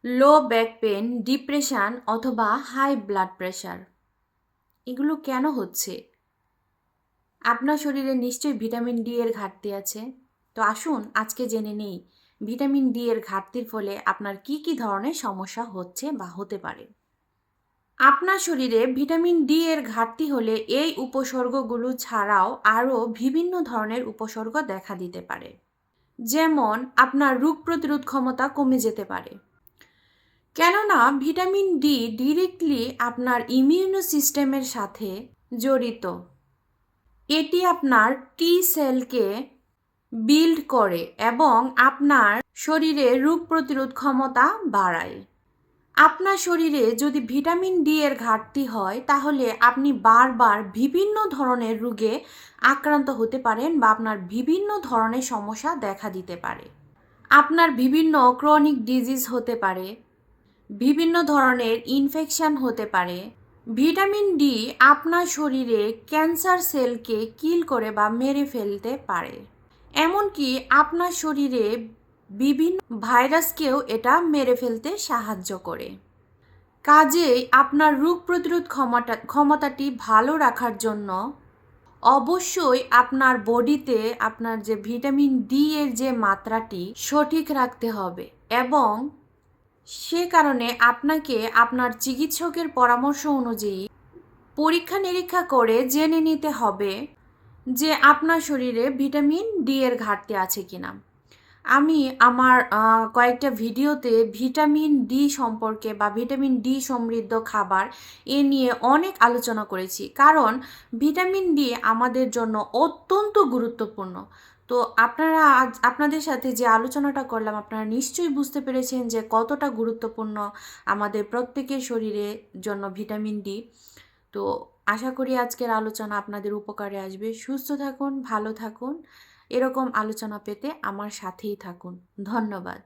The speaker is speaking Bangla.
লো ব্যাক পেন, ডিপ্রেশন অথবা হাই ব্লাড প্রেশার এগুলো কেন হচ্ছে? আপনার শরীরে নিশ্চয়ই ভিটামিন ডি এর ঘাটতি আছে। তো আসুন আজকে জেনে নেই ভিটামিন ডি এর ঘাটতির ফলে আপনার কি কি ধরনের সমস্যা হচ্ছে বা হতে পারে। আপনার শরীরে ভিটামিন ডি এর ঘাটতি হলে এই উপসর্গগুলো ছাড়াও আরও বিভিন্ন ধরনের উপসর্গ দেখা দিতে পারে। যেমন আপনার রোগ প্রতিরোধ ক্ষমতা কমে যেতে পারে, কেননা ভিটামিন ডি ডিরেক্টলি আপনার ইমিউনো সিস্টেমের সাথে জড়িত। এটি আপনার টি সেলকে বিল্ড করে এবং আপনার শরীরে রোগ প্রতিরোধ ক্ষমতা বাড়ায়। আপনার শরীরে যদি ভিটামিন ডি এর ঘাটতি হয় তাহলে আপনি বারবার বিভিন্ন ধরনের রোগে আক্রান্ত হতে পারেন বা আপনার বিভিন্ন ধরনের সমস্যা দেখা দিতে পারে। আপনার বিভিন্ন ক্রনিক ডিজিজ হতে পারে, বিভিন্ন ধরনের ইনফেকশন হতে পারে। ভিটামিন ডি আপনার শরীরে ক্যান্সার সেলকে কিল করে বা মেরে ফেলতে পারে। এমনকি আপনার শরীরে বিভিন্ন ভাইরাসকেও এটা মেরে ফেলতে সাহায্য করে। কাজেই আপনার রোগ প্রতিরোধ ক্ষমতাটি ভালো রাখার জন্য অবশ্যই আপনার বডিতে আপনার যে ভিটামিন ডি এর যে মাত্রাটি সঠিক রাখতে হবে এবং সে কারণে আপনাকে আপনার চিকিৎসকের পরামর্শ অনুযায়ী পরীক্ষা নিরীক্ষা করে জেনে নিতে হবে যে আপনার শরীরে ভিটামিন ডি এর ঘাটতি আছে কিনা। আমি আমার কয়েকটা ভিডিওতে ভিটামিন ডি সম্পর্কে বা ভিটামিন ডি সমৃদ্ধ খাবার এ নিয়ে অনেক আলোচনা করেছি, কারণ ভিটামিন ডি আমাদের জন্য অত্যন্ত গুরুত্বপূর্ণ। তো আপনারা আজ আপনাদের সাথে যে আলোচনাটা করলাম আপনারা নিশ্চয়ই বুঝতে পেরেছেন যে কতটা গুরুত্বপূর্ণ আমাদের প্রত্যেকের শরীরের জন্য ভিটামিন ডি। তো আশা করি আজকের আলোচনা আপনাদের উপকারে আসবে। সুস্থ থাকুন, ভালো থাকুন। এরকম আলোচনা পেতে আমার সাথেই থাকুন। ধন্যবাদ।